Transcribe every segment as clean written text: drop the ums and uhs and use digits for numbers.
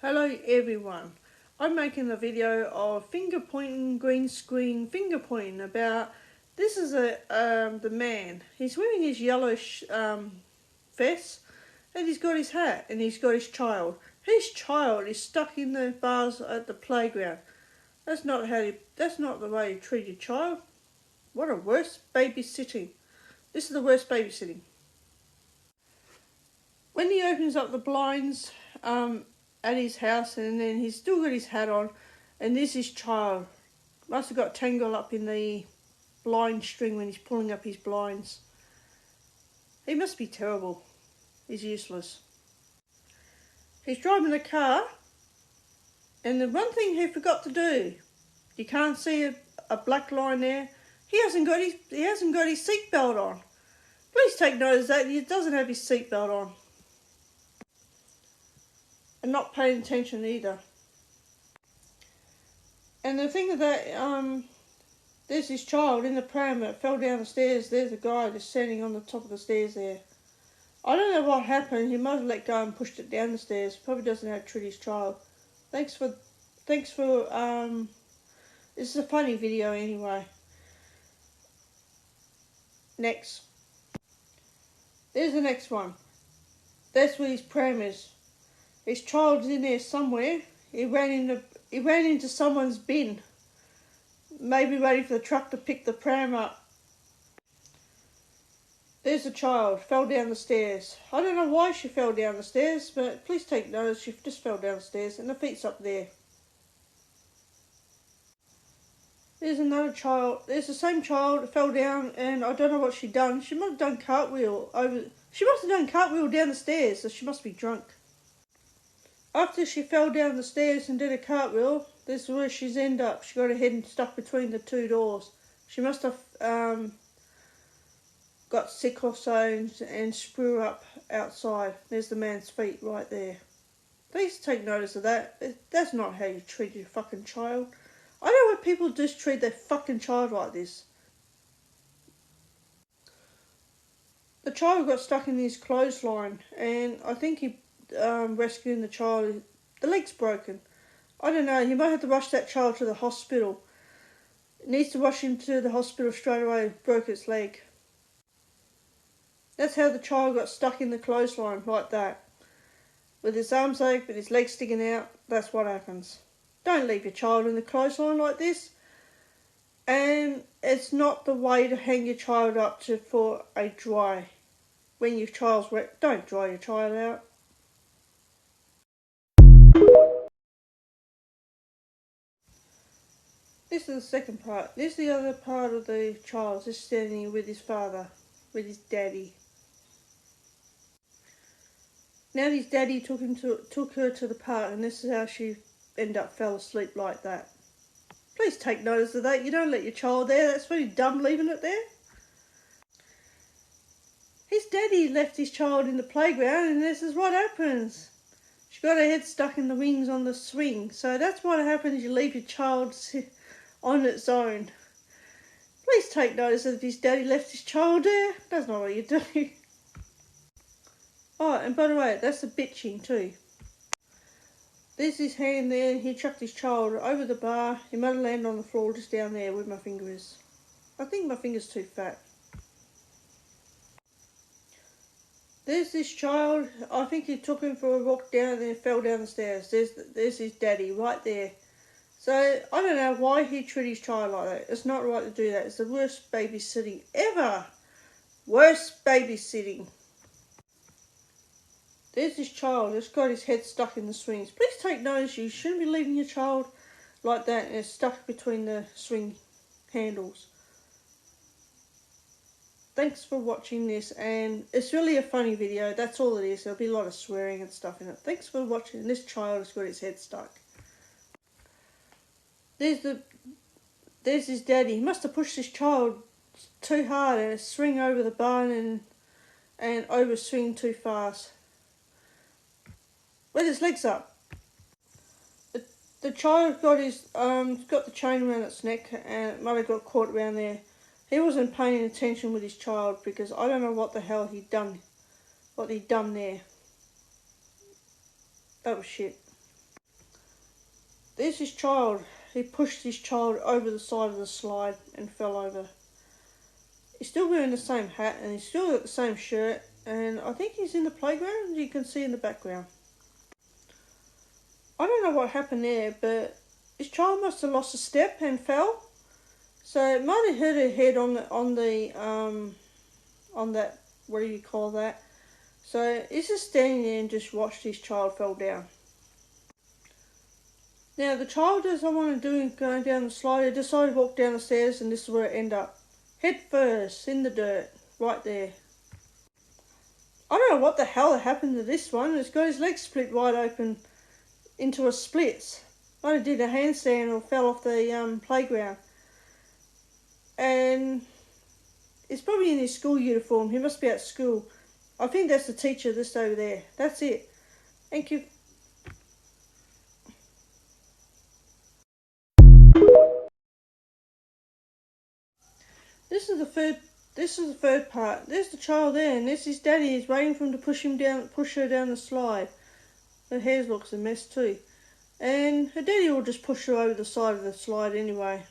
Hello everyone, I'm making a video of finger pointing, green screen finger pointing about, this is the man. He's wearing his yellowish vest and he's got his hat and he's got his child. His child is stuck in the bars at the playground. That's not the way you treat your child. What a worse babysitting. This is the worst babysitting. When he opens up the blinds at his house and then he's still got his hat on and there's his child. Must have got tangled up in the blind string when he's pulling up his blinds. He must be terrible. He's useless. He's driving the car and the one thing he forgot to do, you can't see a black line there. He hasn't got his seatbelt on. Please take notice that he doesn't have his seatbelt on. And not paying attention either. And the thing of that, there's this child in the pram that fell down the stairs. There's a guy just standing on the top of the stairs there. I don't know what happened. He might have let go and pushed it down the stairs. Probably doesn't know how to treat his child. Thanks for, this is a funny video anyway. Next. There's the next one. That's where his pram is. His child's in there somewhere. He ran into someone's bin. Maybe waiting for the truck to pick the pram up. There's the child, fell down the stairs. I don't know why she fell down the stairs, but please take notice, she just fell down the stairs and the feet's up there. There's another child, there's the same child that fell down and I don't know what she done. She must have done cartwheel down the stairs, so she must be drunk. After she fell down the stairs and did a cartwheel, this is where she's ended up. She got her head stuck between the two doors. She must have got sick or so and screw up outside. There's the man's feet right there. Please take notice of that. That's not how you treat your fucking child. I don't know why people just treat their fucking child like this. The child got stuck in his clothesline and I think he rescuing the child. The leg's broken. I don't know, he might have to rush that child to the hospital. It needs to rush him to the hospital straight away. Broke its leg. That's how the child got stuck in the clothesline, like that. With his arms open, his legs sticking out. That's what happens. Don't leave your child in the clothesline like this. And it's not the way to hang your child up for a dry. When your child's wet, don't dry your child out. This is the second part. This is the other part of the child, just standing with his father, with his daddy. Now his daddy took her to the park and this is how she ended up fell asleep like that. Please take notice of that. You don't let your child there. That's pretty dumb leaving it there. His daddy left his child in the playground and this is what happens. She got her head stuck in the wings on the swing. So that's what happens. You leave your child on its own. Please take notice that if his daddy left his child there, that's not what you do. Oh, and by the way, that's the bitching too. There's his hand there, he chucked his child over the bar. He might have landed on the floor just down there where my finger is. I think my finger's too fat. There's this child, I think he took him for a walk down there and fell down the stairs. There's his daddy right there. So, I don't know why he treated his child like that. It's not right to do that. It's the worst babysitting ever. Worst babysitting. There's this child that's got his head stuck in the swings. Please take notice, you shouldn't be leaving your child like that and it's stuck between the swing handles. Thanks for watching this, and it's really a funny video. That's all it is. There'll be a lot of swearing and stuff in it. Thanks for watching. This child has got his head stuck. There's his daddy. He must have pushed his child too hard and swing over the barn and overswing too fast. With his legs up. The child got got the chain around its neck and it might have got caught around there. He wasn't paying attention with his child because I don't know what the hell he'd done there. That was shit. there's his child. He pushed his child over the side of the slide and fell over. He's still wearing the same hat and he's still got the same shirt, and I think he's in the playground, you can see in the background. I don't know what happened there, but his child must have lost a step and fell. So it might have hit her head on that, what do you call that? So he's just standing there and just watched his child fall down. Now the child doesn't want to do going down the slide. He decided to walk down the stairs, and this is where it ended up. Head first in the dirt, right there. I don't know what the hell happened to this one. It's got his legs split wide open into a splits. Might have did a handstand or fell off the playground. And he's probably in his school uniform. He must be at school. I think that's the teacher just over there. That's it. Thank you. This is the third part. There's the child there, and there's his daddy. He's waiting for him to push her down the slide. Her hair looks a mess too. And her daddy will just push her over the side of the slide anyway.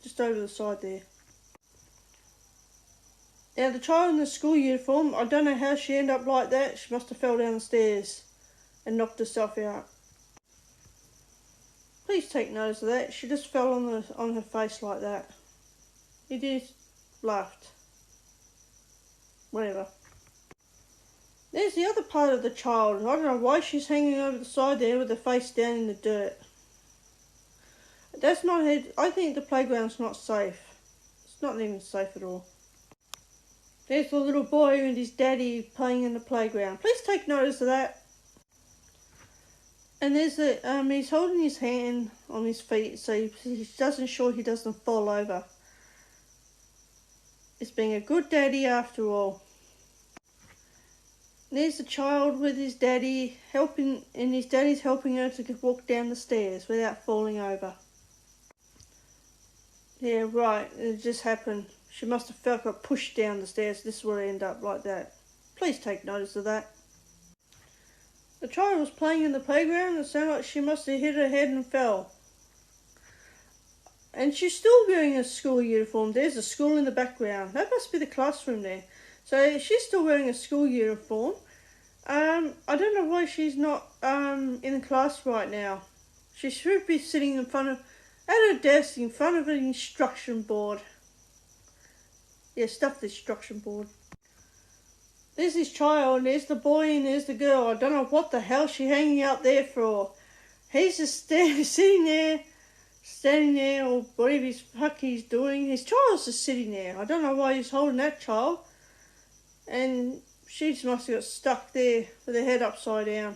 Just over the side there. Now the child in the school uniform, I don't know how she ended up like that. She must have fell down the stairs and knocked herself out. Please take notice of that. She just fell on her face like that. He just laughed. Whatever. There's the other part of the child. I don't know why she's hanging over the side there with her face down in the dirt. That's not her. I think the playground's not safe. It's not even safe at all. There's the little boy and his daddy playing in the playground. Please take notice of that. And there's he's holding his hand on his feet so he doesn't sure he doesn't fall over. It's being a good daddy after all. There's the child with his daddy helping, and his daddy's helping her to walk down the stairs without falling over. Yeah, right, it just happened. She must have got pushed down the stairs. This is where it ended up like that. Please take notice of that. The child was playing in the playground. It sounded like she must have hit her head and fell. And she's still wearing a school uniform. There's a school in the background. That must be the classroom there. So she's still wearing a school uniform. I don't know why she's not in class right now. She should be sitting at her desk in front of an instruction board. Yeah, stuff the instruction board. There's this child, and there's the boy, and there's the girl. I don't know what the hell she's hanging out there for. He's just standing there, or whatever the fuck he's doing. His child's just sitting there. I don't know why he's holding that child. And she just must have got stuck there with her head upside down.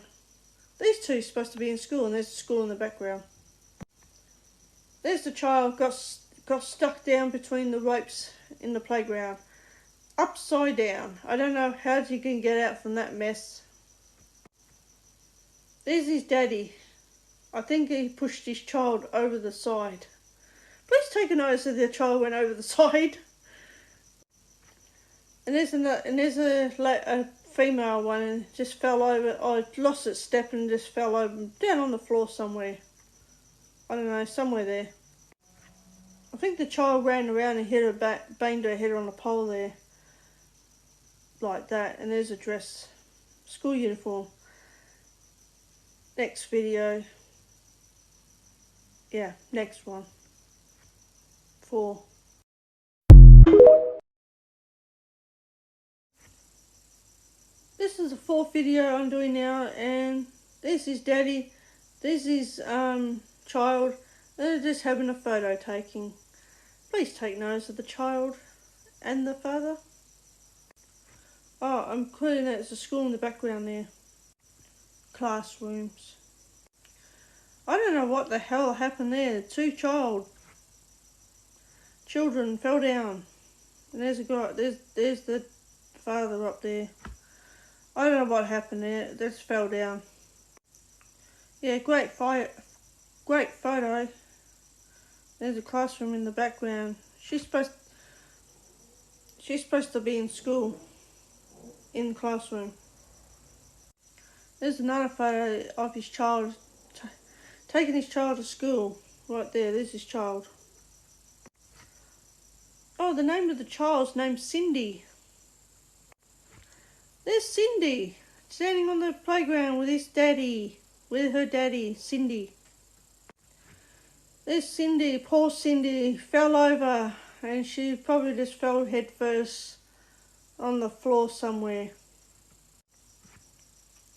These two are supposed to be in school, and there's the school in the background. There's the child got stuck down between the ropes in the playground. Upside down. I don't know how you can get out from that mess. There's his daddy. I think he pushed his child over the side. Please take a notice that the child went over the side. And there's a female one and just fell over. Oh, it lost its step and just fell over down on the floor somewhere. I don't know, somewhere there. I think the child ran around and hit her back, banged her head on a pole there. Like that. And there's a dress. School uniform. Next video. Yeah, next one. 4. This is the 4th video I'm doing now, and this is daddy, this is child, they're just having a photo taking. Please take notice of the child and the father. Oh, I'm including that it's a school in the background there. Classrooms. I don't know what the hell happened there. 2 children fell down. And there's a guy, there's the father up there. I don't know what happened there. They just fell down. Yeah, great photo. There's a classroom in the background. She's supposed to be in school. In the classroom. There's another photo of his child taking his child to school. Right there, there's his child. Oh, the name of the child's name's Cindy. There's Cindy, standing on the playground with his daddy, with her daddy, Cindy. There's Cindy, poor Cindy, fell over and she probably just fell head first on the floor somewhere.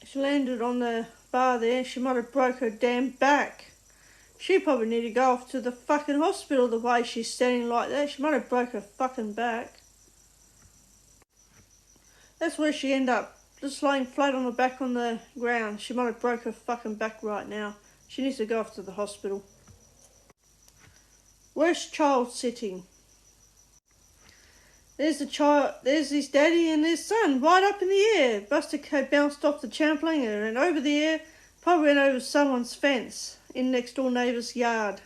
She landed on the bar there, she might have broke her damn back. She probably need to go off to the fucking hospital the way she's standing like that. She might have broke her fucking back. That's where she ended up, just laying flat on her back on the ground. She might have broke her fucking back right now. She needs to go off to the hospital. Where's child sitting? There's the child, there's his daddy and his son right up in the air. Must have bounced off the trampoline and over the air, probably went over someone's fence in next door neighbour's yard.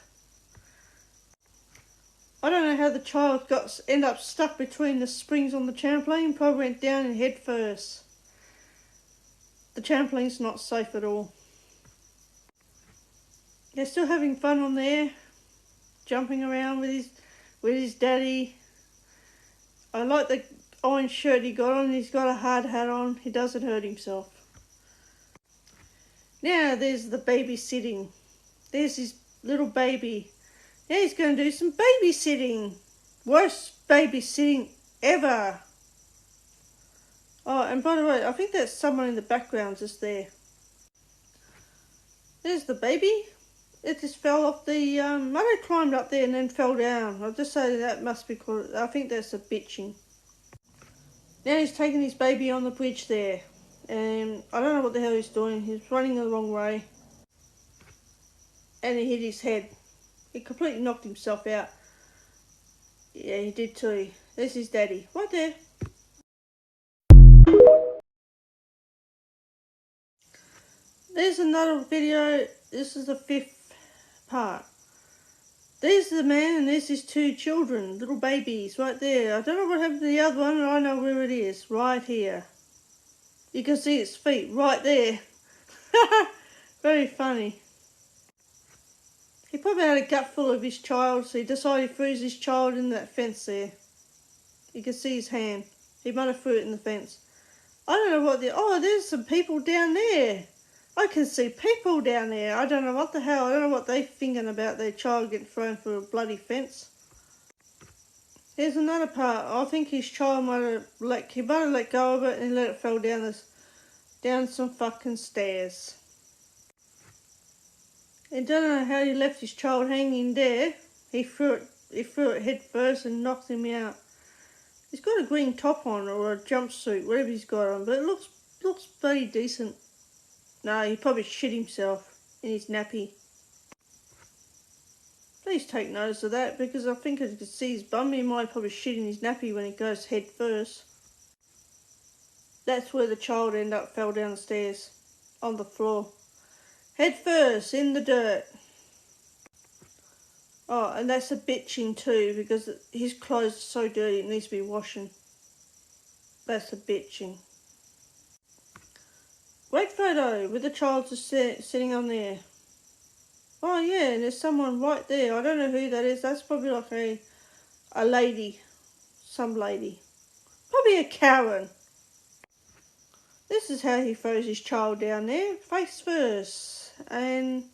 I don't know how the child ended up stuck between the springs on the trampoline, probably went down and head first. The trampoline's not safe at all. They're still having fun on there, jumping around with his daddy. I like the orange shirt he got on. He's got a hard hat on. He doesn't hurt himself. Now there's the babysitting. There's his little baby. Now he's going to do some babysitting. Worst babysitting ever. Oh, and by the way, I think that's someone in the background just there. There's the baby. It just fell off the, might have climbed up there and then fell down. I'll just say that must be called, I think that's a bitching. Now he's taking his baby on the bridge there. And I don't know what the hell he's doing. He's running the wrong way. And he hit his head. He completely knocked himself out. Yeah, he did too. There's his daddy. Right there. There's another video. This is the 5th part. There's the man and there's his 2 children, little babies, right there. I don't know what happened to the other one, I know where it is, right here. You can see its feet right there. Very funny. He probably had a gut full of his child, so he decided he threw his child in that fence there. You can see his hand. He might have threw it in the fence. I don't know what oh, there's some people down there. I can see people down there. I don't know what the hell. I don't know what they're thinking about their child getting thrown through a bloody fence. Here's another part. I think his child might have let go of it and let it fall down some fucking stairs. I don't know how he left his child hanging there. He threw it head first and knocked him out. He's got a green top on or a jumpsuit, whatever he's got on, but it looks pretty decent. No, he probably shit himself in his nappy. Please take notice of that because I think I could see his bum. He might probably shit in his nappy when he goes head first. That's where the child fell down the stairs on the floor. Head first in the dirt. Oh, and that's a bitching too because his clothes are so dirty it needs to be washing. That's a bitching. Great photo with the child just sitting on there. Oh yeah, and there's someone right there. I don't know who that is. That's probably like a lady. Some lady. Probably a Karen. This is how he throws his child down there. Face first. And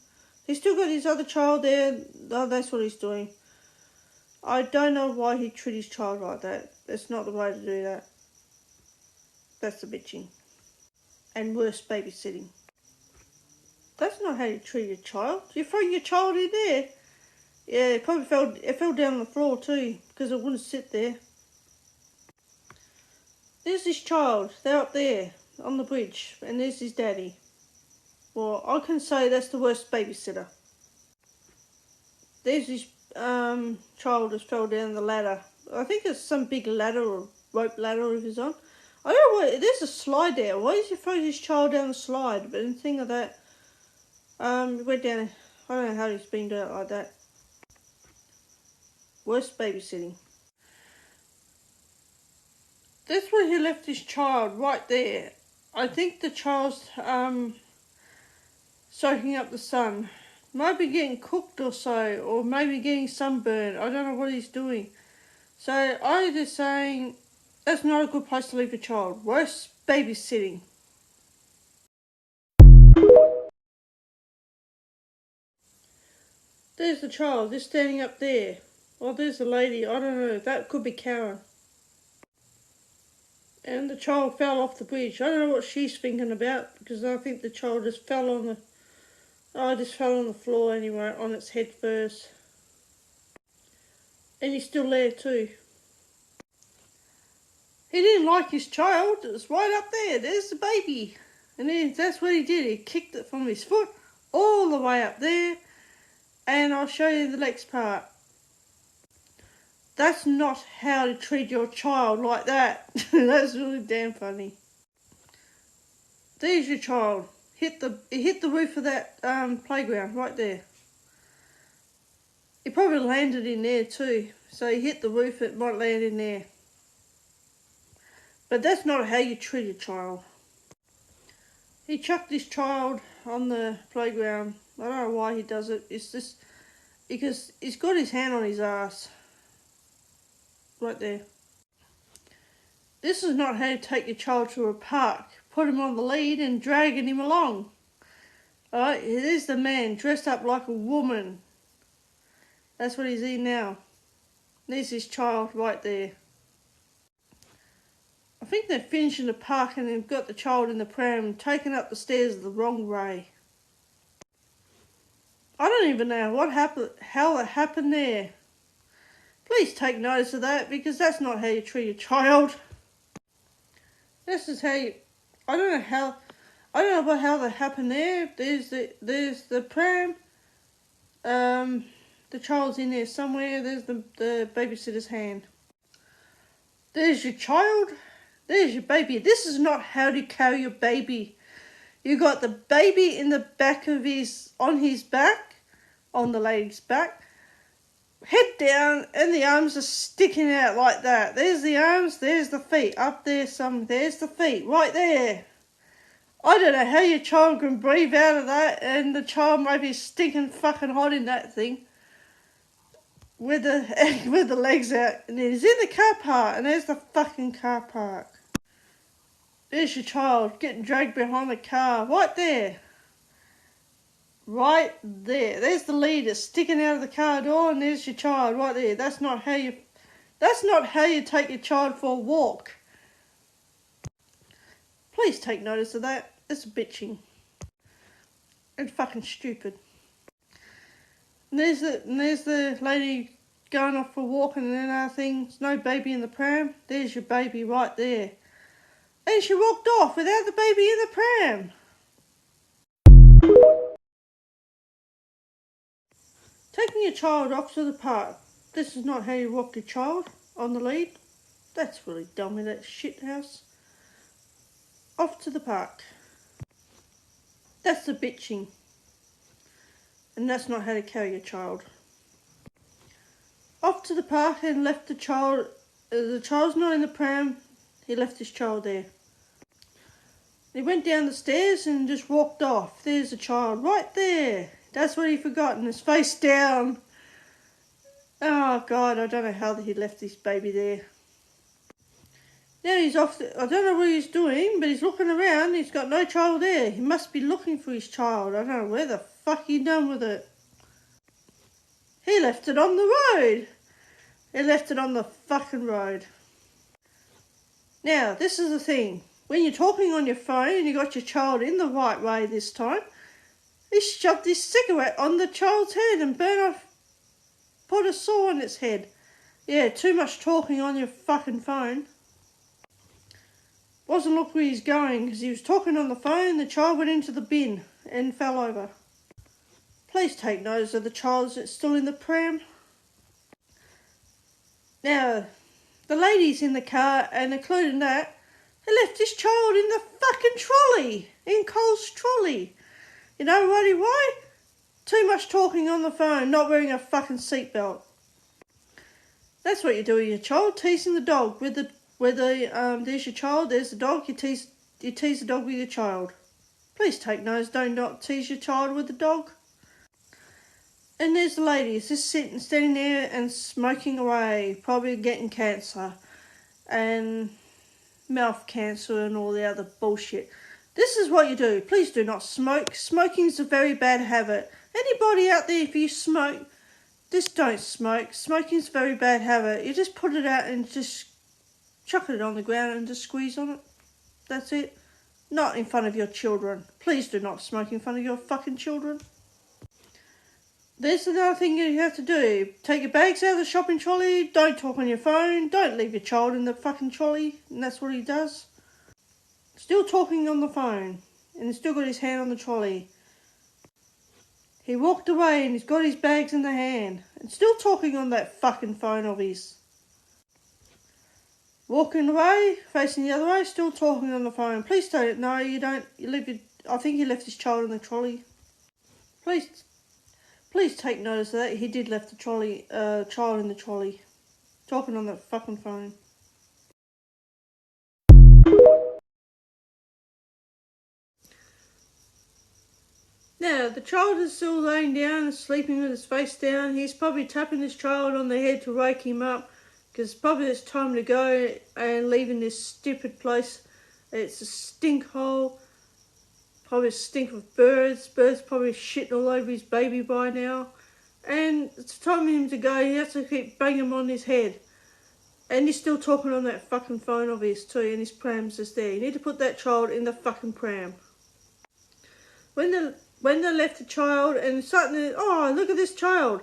he's still got his other child there. Oh, that's what he's doing. I don't know why he treat his child like that. That's not the way to do that. That's the bitching. And worse babysitting. That's not how you treat a child. You throw your child in there. Yeah, it fell down on the floor too because it wouldn't sit there. There's this child. They're up there on the bridge, and there's his daddy. Well, I can say that's the worst babysitter. There's this child just fell down the ladder. I think it's some big ladder or rope ladder if he's on. I don't know what. There's a slide there. Why does he throw his child down the slide? But in thing of that. Went down, I don't know how he's been doing it like that. Worst babysitting. That's where he left his child, right there. I think the child's soaking up the sun. Maybe getting cooked or so, or maybe getting sunburned. I don't know what he's doing. So I'm just saying that's not a good place to leave a child. Worse, babysitting. There's the child, just standing up there. Well, there's the lady, I don't know, that could be Karen. And the child fell off the bridge. I don't know what she's thinking about, because I think the child just fell on the... Oh, just fell on the floor anyway, on its head first. And he's still there too. He didn't like his child, it was right up there, there's the baby. And then that's what he did, he kicked it from his foot all the way up there. And I'll show you the next part. That's not how to treat your child like that. That's really damn funny. There's your child. It hit the roof of that playground right there. He probably landed in there too. So he hit the roof, it might land in there. But that's not how you treat a child. He chucked his child on the playground. I don't know why he does it. It's just because he's got his hand on his ass. Right there. This is not how you take your child to a park. Put him on the lead and dragging him along. Alright, there's the man dressed up like a woman. That's what he's in now. There's his child right there. I think they're finishing the park and they've got the child in the pram taken up the stairs the wrong way. I don't even know what happened, how it happened there. Please take notice of that, because that's not how you treat a child. This is how you... I don't know about how that happened there. There's the pram. The child's in there somewhere. There's the babysitter's hand. There's your child. There's your baby. This is not how to carry your baby. You got the baby in the back of on his back, on the lady's back. Head down and the arms are sticking out like that. There's the arms, there's the feet. Up there there's the feet, right there. I don't know how your child can breathe out of that, and the child may be stinking fucking hot in that thing. With the legs out. And he's in the car park, and there's the fucking car park. There's your child getting dragged behind the car, right there. Right there. There's the leader sticking out of the car door, and there's your child right there. That's not how you take your child for a walk. Please take notice of that. It's bitching. And fucking stupid. And there's the lady going off for a walk, and then other things, no baby in the pram. There's your baby right there. And she walked off without the baby in the pram. Taking your child off to the park. This is not how you walk your child on the lead. That's really dumb in that shit house. Off to the park. That's the bitching. And that's not how to carry your child. Off to the park and left the child. The child's not in the pram. He left his child there. He went down the stairs and just walked off. There's the child right there. That's what he forgot, and his face down. Oh God, I don't know how he left this baby there. Now he's off. I don't know what he's doing, but he's looking around. He's got no child there. He must be looking for his child. I don't know where the fuck he done with it. He left it on the road. He left it on the fucking road. Now, this is the thing. When you're talking on your phone and you got your child in the right way this time, he shoved his cigarette on the child's head and put a saw on its head. Yeah, too much talking on your fucking phone. Wasn't look where he's going, because he was talking on the phone. The child went into the bin and fell over. Please take notice of the child that's still in the pram. Now, the ladies in the car, and including that, they left his child in the fucking trolley, in Cole's trolley. You know why? Too much talking on the phone, not wearing a fucking seatbelt. That's what you do with your child, teasing the dog. There's your child, there's the dog, you tease the dog with your child. Please take notice, don't not tease your child with the dog. And there's the lady, just standing there and smoking away, probably getting cancer and mouth cancer and all the other bullshit. This is what you do. Please do not smoke. Smoking is a very bad habit. Anybody out there, if you smoke, just don't smoke. Smoking is a very bad habit. You just put it out and just chuck it on the ground and just squeeze on it. That's it. Not in front of your children. Please do not smoke in front of your fucking children. There's another thing you have to do. Take your bags out of the shopping trolley. Don't talk on your phone. Don't leave your child in the fucking trolley. And that's what he does. Still talking on the phone. And he's still got his hand on the trolley. He walked away and he's got his bags in the hand. And still talking on that fucking phone of his. Walking away, facing the other way, still talking on the phone. Please don't. No, you don't. You leave your... I think he left his child in the trolley. Please take notice of that. He did left the trolley, child in the trolley. Talking on that fucking phone. Now, the child is still laying down and sleeping with his face down. He's probably tapping his child on the head to wake him up. Because probably it's time to go and leaving this stupid place. It's a stink hole. Probably a stink of birds. Birds probably shitting all over his baby by now. And it's time for him to go. He has to keep banging him on his head. And he's still talking on that fucking phone of his too. And his pram's just there. You need to put that child in the fucking pram. When they left the child and suddenly, oh, look at this child.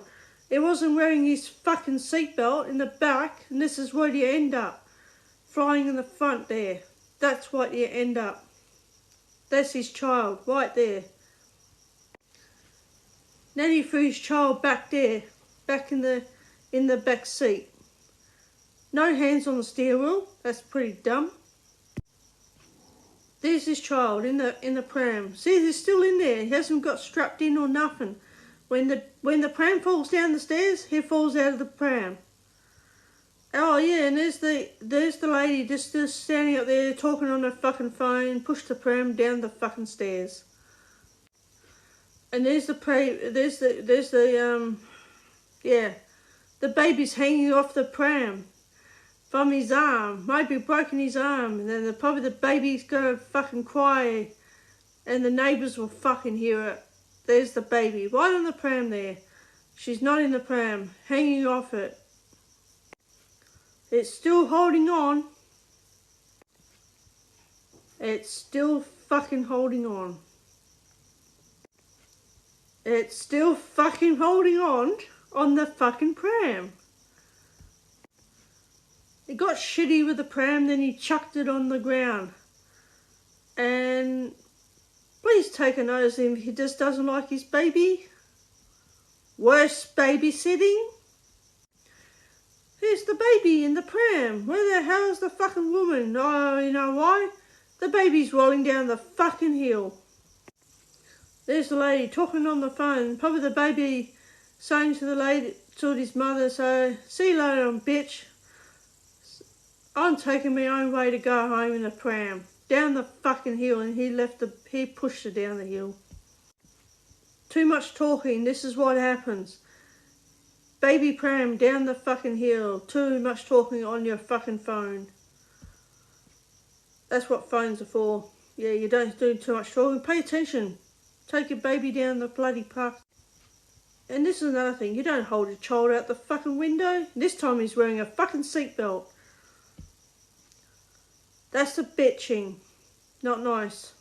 He wasn't wearing his fucking seatbelt in the back. And this is where you end up. Flying in the front there. That's what you end up. That's his child, right there. Then he threw his child back there, back in the back seat. No hands on the steering wheel. That's pretty dumb. There's his child in the pram. See, he's still in there. He hasn't got strapped in or nothing. When the pram falls down the stairs, he falls out of the pram. Oh yeah, and there's the lady just standing up there talking on her fucking phone, pushed the pram down the fucking stairs. And there's the baby's hanging off the pram from his arm, maybe broken his arm, and then probably the baby's gonna fucking cry, and the neighbours will fucking hear it. There's the baby right on the pram there. She's not in the pram, hanging off it. It's still holding on. It's still fucking holding on. It's still fucking holding on the fucking pram. He got shitty with the pram, then he chucked it on the ground. And please take a notice of him if he just doesn't like his baby. Worse babysitting. Here's the baby in the pram. Where the hell is the fucking woman? Oh, you know why? The baby's rolling down the fucking hill. There's the lady talking on the phone. Probably the baby saying to his mother, so, see you later, bitch. I'm taking my own way to go home in the pram. Down the fucking hill, and he pushed her down the hill. Too much talking, this is what happens. Baby pram down the fucking hill. Too much talking on your fucking phone. That's what phones are for. Yeah, you don't do too much talking. Pay attention. Take your baby down the bloody park. And this is another thing. You don't hold your child out the fucking window. This time he's wearing a fucking seatbelt. That's a bitching. Not nice.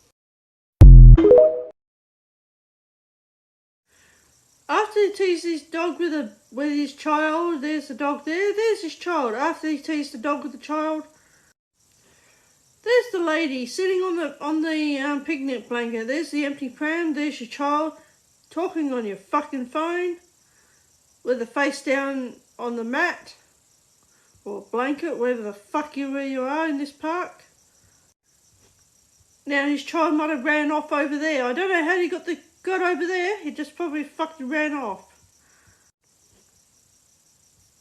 After he teased his dog with his child, there's the dog there, there's his child. After he teased the dog with the child, there's the lady sitting on the picnic blanket. There's the empty pram, there's your child, talking on your fucking phone, with the face down on the mat, or blanket, wherever the fuck you are in this park. Now his child might have ran off over there. I don't know how he got over there. He just probably fucking ran off.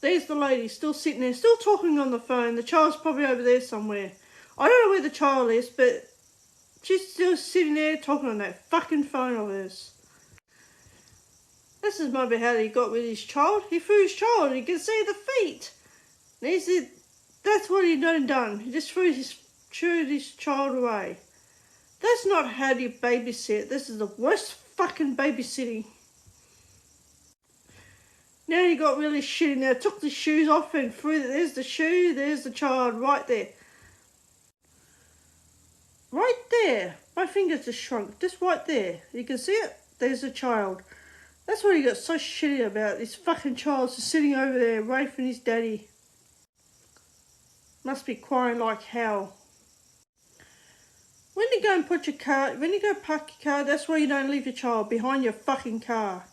There's the lady still sitting there, still talking on the phone. The child's probably over there somewhere. I don't know where the child is, but she's still sitting there talking on that fucking phone of hers. This is maybe how he got with his child. He threw his child and you can see the feet. And he said, that's what he done. He just threw his child away. That's not how you babysit. This is the worst fucking babysitting. Now he got really shitty. Now took the shoes off and threw. There's the shoe. There's the child right there. Right there. My fingers just shrunk. Just right there. You can see it. There's the child. That's what he got so shitty about. This fucking child's just sitting over there away from his daddy. Must be crying like hell. When you go and put your car, when you go park your car, that's why you don't leave your child behind your fucking car.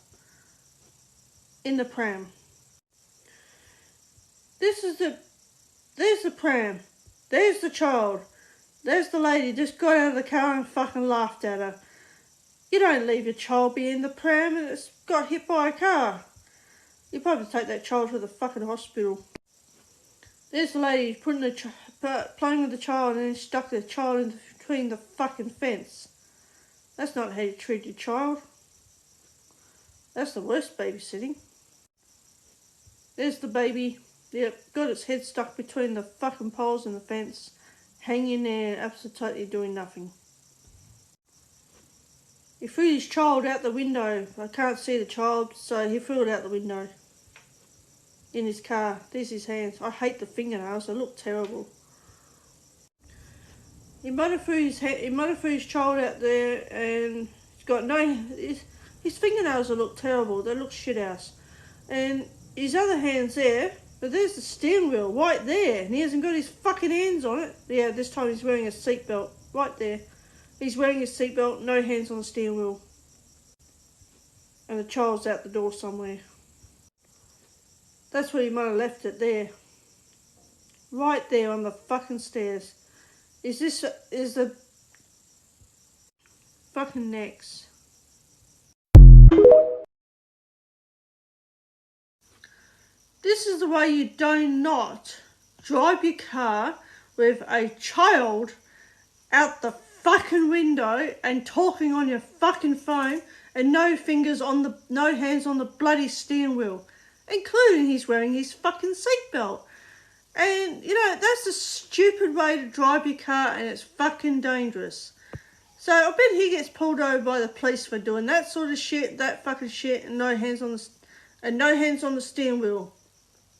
In the pram. There's the pram. There's the child. There's the lady just got out of the car and fucking laughed at her. You don't leave your child behind the pram and it's got hit by a car. You probably take that child to the fucking hospital. There's the lady playing with the child and then stuck the child in between the fucking fence. That's not how you treat your child. That's the worst babysitting. There's the baby. Yep, got its head stuck between the fucking poles and the fence. Hanging there, absolutely doing nothing. He threw his child out the window. I can't see the child, so he threw it out the window. In his car. There's his hands. I hate the fingernails. They look terrible. He might have threw his child out there, and he's got no. His fingernails look terrible. They look shit house. And his other hand's there, but there's the steering wheel right there, and he hasn't got his fucking hands on it. Yeah, this time he's wearing a seatbelt right there. He's wearing his seatbelt, no hands on the steering wheel. And the child's out the door somewhere. That's where he might have left it there. Right there on the fucking stairs. Is the fucking next. This is the way you do not drive your car with a child out the fucking window and talking on your fucking phone and no hands on the bloody steering wheel, including he's wearing his fucking seatbelt. And you know, that's a stupid way to drive your car and it's fucking dangerous. So I bet he gets pulled over by the police for doing that sort of shit, that fucking shit, and no hands on the steering wheel.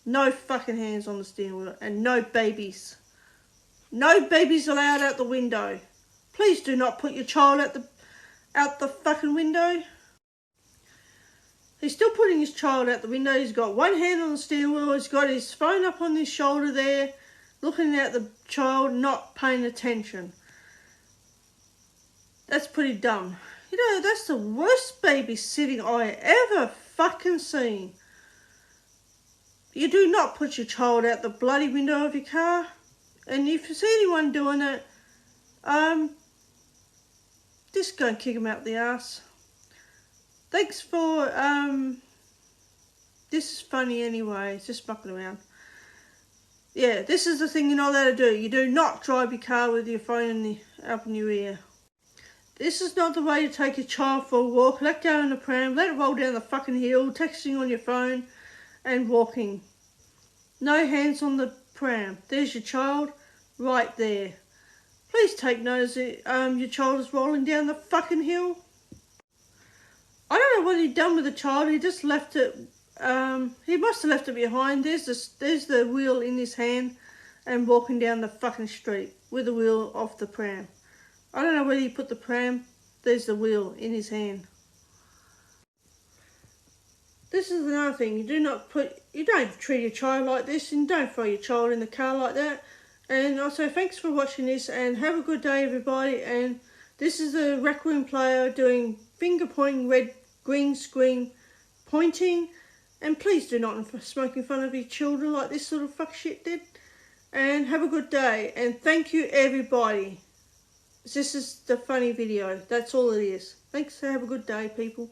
No fucking hands on the steering wheel. And no babies. No babies allowed out the window. Please do not put your child out the fucking window. He's still putting his child out the window. He's got one hand on the steering wheel. He's got his phone up on his shoulder there, looking at the child, not paying attention. That's pretty dumb. You know, that's the worst babysitting I ever fucking seen. You do not put your child out the bloody window of your car. And if you see anyone doing it, just go and kick them out the arse. Thanks for, this is funny anyway, it's just mucking around. Yeah, this is the thing you're not allowed to do. You do not drive your car with your phone up in your ear. This is not the way to take your child for a walk. Let go in the pram, let it roll down the fucking hill, texting on your phone and walking. No hands on the pram. There's your child right there. Please take notice that your child is rolling down the fucking hill. I don't know what he'd done with the child. He just left it. He must have left it behind. There's the wheel in his hand and walking down the fucking street with the wheel off the pram. I don't know where he put the pram. There's the wheel in his hand. This is another thing. You don't treat your child like this, and don't throw your child in the car like that. And also, thanks for watching this, and have a good day, everybody. And this is a Raccoon player doing finger pointing, red, green screen pointing. And please do not smoke in front of your children like this sort of fuck shit did. And have a good day. And thank you, everybody. This is the funny video. That's all it is. Thanks. Have a good day, people.